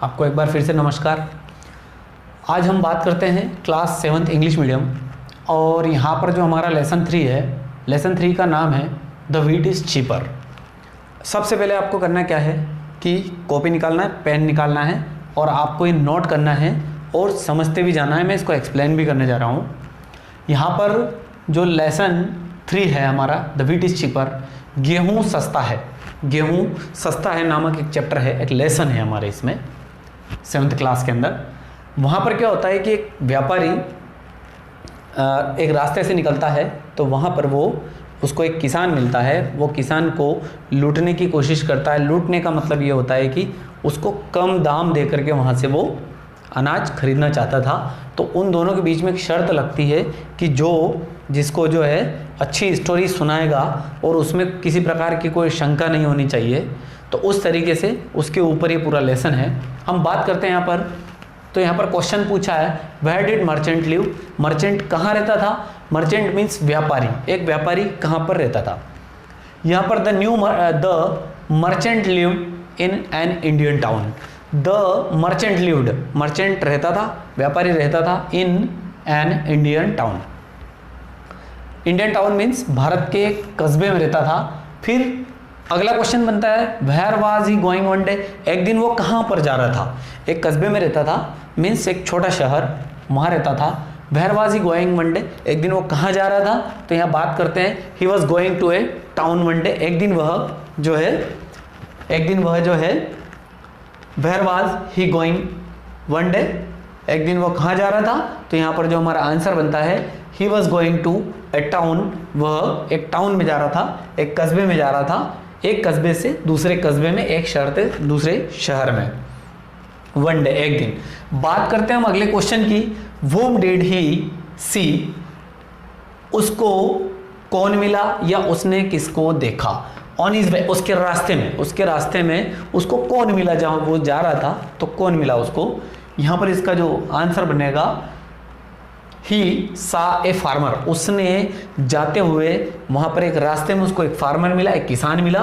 आपको एक बार फिर से नमस्कार। आज हम बात करते हैं क्लास 7th इंग्लिश मीडियम और यहाँ पर जो हमारा लेसन 3 है, लेसन 3 का नाम है द व्हीट इज़ चीपर। सबसे पहले आपको करना क्या है कि कॉपी निकालना है, पेन निकालना है और आपको ये नोट करना है और समझते भी जाना है। मैं इसको एक्सप्लेन भी करने जा रहा हूँ। यहाँ पर जो लेसन 3 है हमारा द व्हीट इज़ चीपर, गेहूँ सस्ता है, गेहूँ सस्ता है नामक एक चैप्टर है, एक लेसन है हमारे इसमें 7th क्लास के अंदर। वहाँ पर क्या होता है कि एक व्यापारी एक रास्ते से निकलता है तो वहाँ पर उसको एक किसान मिलता है। वो किसान को लूटने की कोशिश करता है। लूटने का मतलब ये होता है कि उसको कम दाम दे करके वहाँ से वो अनाज खरीदना चाहता था। तो उन दोनों के बीच में एक शर्त लगती है कि जिसको जो है अच्छी स्टोरी सुनाएगा और उसमें किसी प्रकार की कोई शंका नहीं होनी चाहिए, तो उस तरीके से उसके ऊपर ये पूरा लेसन है। हम बात करते हैं यहाँ पर, तो यहाँ पर क्वेश्चन पूछा है where did merchant live. Merchant कहाँ रहता था? मर्चेंट मीन्स व्यापारी। एक व्यापारी कहाँ पर रहता था? यहाँ पर the merchant live in an Indian town. The merchant lived, merchant रहता था, व्यापारी रहता था in an Indian town. Indian town means Bharat के कस्बे में रहता था। फिर अगला क्वेश्चन बनता है where was he going one day. एक दिन वो कहाँ पर जा रहा था? एक कस्बे में रहता था मीन्स एक छोटा शहर, वहाँ रहता था। Where was he going one day, एक दिन वो कहाँ जा रहा था? तो यहाँ बात करते हैं he was going to a town one day. एक दिन वह जो है where was he going one day, एक दिन वो कहाँ जा रहा था? तो यहाँ पर जो हमारा आंसर बनता है he was going to a town. वह एक टाउन में जा रहा था, एक कस्बे में जा रहा था, एक कस्बे से दूसरे कस्बे में, एक शहर से दूसरे शहर में। वन डे, एक दिन। बात करते हैं हम अगले क्वेश्चन की। whom did he see, उसको कौन मिला या उसने किसको देखा? ऑन हिज वे, उसके रास्ते में उसको कौन मिला? जहां वो जा रहा था तो कौन मिला उसको? यहां पर इसका जो आंसर बनेगा ही सा ए फार्मर। उसने जाते हुए वहां पर एक रास्ते में उसको एक फार्मर मिला, एक किसान मिला।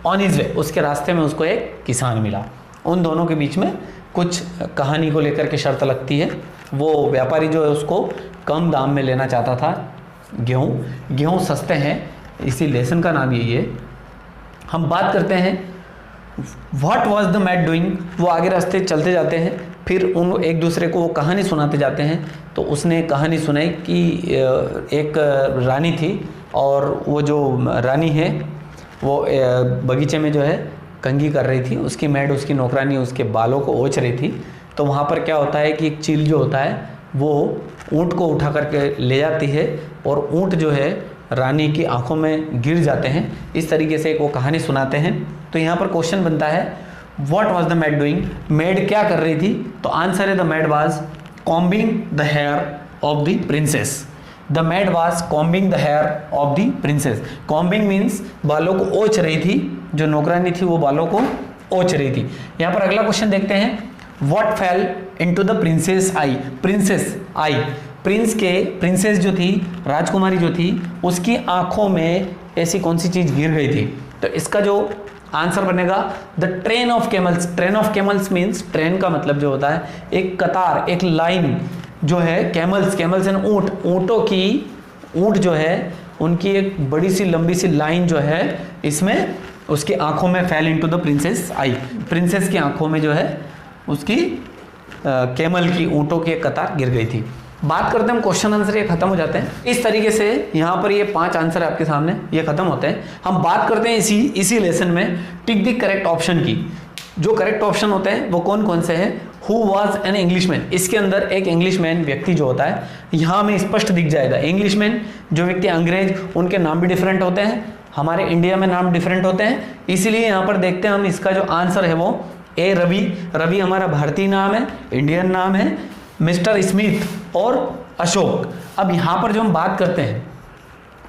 ऑन हिज वे, उसके रास्ते में उसको एक किसान मिला। उन दोनों के बीच में कुछ कहानी को लेकर के शर्त लगती है। वो व्यापारी जो है उसको कम दाम में लेना चाहता था गेहूँ सस्ते हैं, इसी लेसन का नाम यही है। हम बात करते हैं what was the maid doing. वो आगे रास्ते चलते जाते हैं, फिर एक दूसरे को वो कहानी सुनाते जाते हैं। तो उसने कहानी सुनाई कि एक रानी थी और वो जो रानी है वो बगीचे में जो है कंघी कर रही थी। उसकी मैड, उसकी नौकरानी उसके बालों को ओछ रही थी। तो वहाँ पर क्या होता है कि एक चील जो होता है वो ऊँट को उठा करके ले जाती है और ऊँट जो है रानी की आंखों में गिर जाते हैं। इस तरीके से एक वो कहानी सुनाते हैं। तो यहाँ पर क्वेश्चन बनता है what was the maid doing. Maid क्या कर रही थी? तो आंसर है the maid was combing the hair of the princess. The maid was combing the hair of the princess. Combing means बालों को ओछ रही थी, जो नौकरानी थी वो बालों को ओछ रही थी। यहाँ पर अगला क्वेश्चन देखते हैं what fail into the princess I. Princess I, princess जो थी, राजकुमारी जो थी, उसकी आंखों में ऐसी कौन सी चीज गिर गई थी? तो इसका जो आंसर बनेगा the train of camels. Train of camels means, train का मतलब जो होता है एक कतार, एक लाइन जो है। कैमल्स एंड ऊँट जो है उनकी एक बड़ी सी लंबी सी लाइन जो है इसमें उसकी आंखों में fail into the princess I. Princess की आंखों में जो है उसकी कैमल की, ऊँटों की एक कतार गिर गई थी। बात करते हैं हम क्वेश्चन आंसर, ये खत्म हो जाते हैं। इस तरीके से यहाँ पर ये 5 आंसर आपके सामने ये खत्म होते हैं। हम बात करते हैं इसी लेसन में टिक द करेक्ट ऑप्शन की। जो करेक्ट ऑप्शन होते हैं वो कौन कौन से हैं? Who was an Englishman. इसके अंदर एक इंग्लिशमैन व्यक्ति जो होता है यहाँ हमें स्पष्ट दिख जाएगा। इंग्लिशमैन जो व्यक्ति अंग्रेज, उनके नाम भी डिफरेंट होते हैं, हमारे इंडिया में नाम डिफरेंट होते हैं। इसीलिए यहाँ पर देखते हैं हम, इसका जो आंसर है वो ए रवि। रवि हमारा भारतीय नाम है, इंडियन नाम है। मिस्टर स्मिथ और अशोक। अब यहाँ पर जो हम बात करते हैं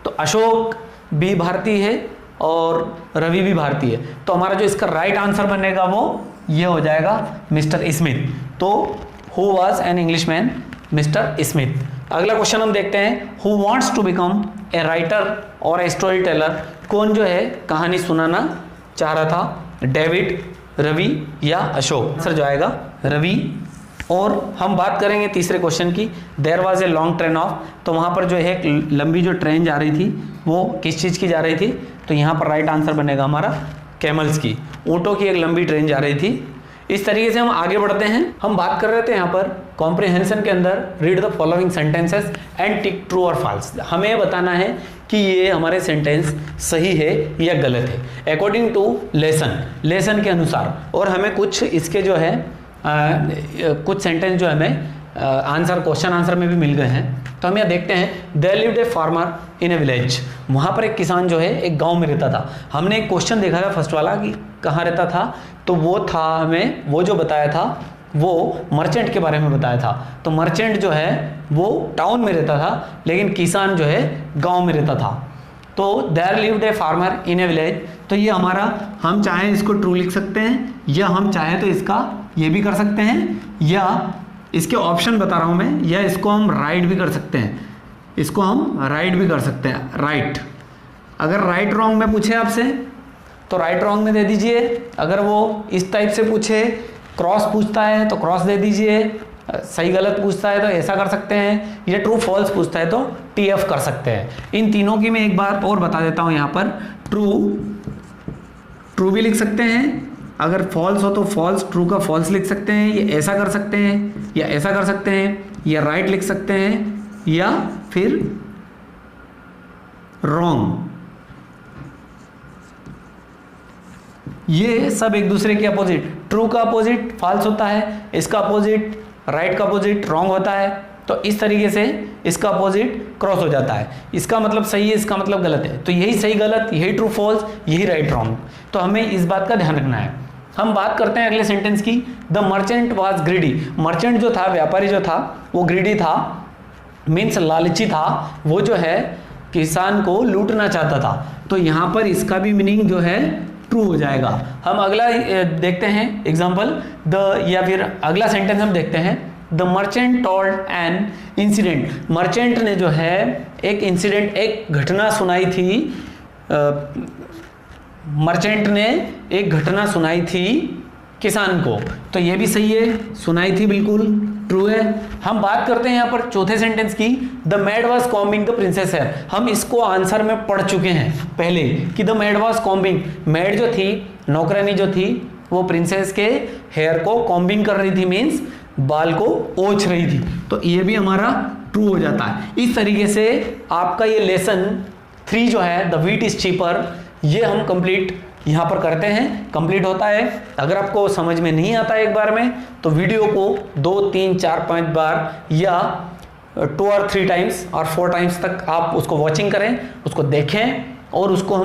तो अशोक भी भारतीय है और रवि भी भारतीय है। तो हमारा जो इसका राइट आंसर बनेगा वो ये हो जाएगा मिस्टर स्मिथ। तो who was an Englishman? Mister Smith. अगला क्वेश्चन हम देखते हैं who wants to become a writer और ए स्टोरी टेलर। कौन जो है कहानी सुनाना चाह रहा था? डेविड रवि या अशोक, आंसर जो आएगा रवि। और हम बात करेंगे तीसरे क्वेश्चन की, there was a long train of, तो वहाँ पर जो है एक लंबी जो ट्रेन जा रही थी वो किस चीज़ की जा रही थी, तो यहाँ पर राइट आंसर बनेगा हमारा कैमल्स की, ऊँटों की एक लंबी ट्रेन जा रही थी। इस तरीके से हम आगे बढ़ते हैं। हम बात कर रहे थे यहाँ पर कॉम्प्रिहेंशन के अंदर, read the following sentences and tick true और फॉल्स। हमें ये बताना है कि ये हमारे सेंटेंस सही है या गलत है अकॉर्डिंग टू लेसन के अनुसार। और हमें कुछ इसके जो है कुछ सेंटेंस जो हमें क्वेश्चन आंसर में भी मिल गए हैं। तो हम यहाँ देखते हैं, there lived a farmer in a village, वहाँ पर एक किसान जो है एक गांव में रहता था। हमने एक क्वेश्चन देखा था फर्स्ट वाला कि कहाँ रहता था, तो वो था हमें वो जो बताया था वो मर्चेंट के बारे में बताया था। तो मर्चेंट जो है वो टाउन में रहता था, लेकिन किसान जो है गाँव में रहता था। तो there lived a farmer in a village, तो ये हमारा, हम चाहें इसको ट्रू लिख सकते हैं या हम चाहें तो इसका ये भी कर सकते हैं, या इसके ऑप्शन बता रहा हूँ मैं, या इसको हम राइट भी कर सकते हैं, इसको हम राइट भी कर सकते हैं। राइट, अगर राइट रॉन्ग में पूछे आपसे तो राइट रॉन्ग में दे दीजिए, अगर वो इस टाइप से पूछे, क्रॉस पूछता है तो क्रॉस दे दीजिए, सही गलत पूछता है तो ऐसा कर सकते हैं, या ट्रू फॉल्स पूछता है तो TF कर सकते हैं। इन तीनों की मैं एक बार और बता देता हूँ, यहाँ पर ट्रू भी लिख सकते हैं, अगर फॉल्स हो तो फॉल्स, ट्रू का फॉल्स लिख सकते हैं, ये ऐसा कर सकते हैं या ऐसा कर सकते हैं, या राइट लिख सकते हैं या फिर रॉन्ग। ये सब एक दूसरे के अपोजिट, ट्रू का अपोजिट फॉल्स होता है, इसका अपोजिट राइट का अपोजिट रॉन्ग होता है। तो इस तरीके से इसका अपोजिट क्रॉस हो जाता है, इसका मतलब सही है, इसका मतलब गलत है। तो यही सही गलत, यही ट्रू फॉल्स, यही राइट रॉन्ग। तो हमें इस बात का ध्यान रखना है। हम बात करते हैं अगले सेंटेंस की, the merchant was greedy. Merchant जो था, व्यापारी जो था, वो ग्रीडी था, मीन्स लालची था, वो जो है किसान को लूटना चाहता था। तो यहाँ पर इसका भी मीनिंग जो है ट्रू हो जाएगा। हम अगला देखते हैं एग्जाम्पल, या फिर अगला सेंटेंस हम देखते हैं, the merchant told an incident. Merchant ने जो है एक इंसिडेंट, एक घटना सुनाई थी, मर्चेंट ने एक घटना सुनाई थी किसान को। तो ये भी सही है, सुनाई थी, बिल्कुल ट्रू है। हम बात करते हैं यहाँ पर चौथे सेंटेंस की, the maid was combing the princess hair. हम इसको आंसर में पढ़ चुके हैं पहले कि the maid was combing, maid जो थी, नौकरानी जो थी, वो प्रिंसेस के हेयर को कॉम्बिंग कर रही थी, मीन्स बाल को ओछ रही थी। तो ये भी हमारा ट्रू हो जाता है। इस तरीके से आपका ये लेसन 3 जो है, द व्हीट इज चीपर, ये हम कंप्लीट यहाँ पर करते हैं, कंप्लीट होता है। अगर आपको समझ में नहीं आता एक बार में तो वीडियो को 2, 3, 4, 5 बार या 2 और 3 टाइम्स और 4 टाइम्स तक आप उसको वॉचिंग करें, उसको देखें, और उसको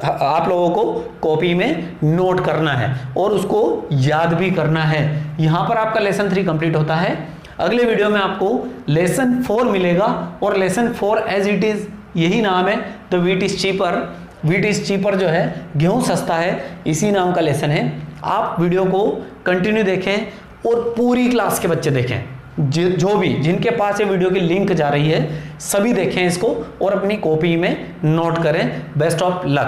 आप लोगों को कॉपी में नोट करना है और उसको याद भी करना है। यहाँ पर आपका लेसन 3 कंप्लीट होता है। अगले वीडियो में आपको लेसन 4 मिलेगा, और लेसन 4 एज इट इज यही नाम है, the wheat is cheaper. Wheat is cheaper जो है, गेहूं सस्ता है, इसी नाम का लेसन है। आप वीडियो को कंटिन्यू देखें और पूरी क्लास के बच्चे देखें, जो भी जिनके पास ये वीडियो की लिंक जा रही है, सभी देखें इसको और अपनी कॉपी में नोट करें। Best of luck.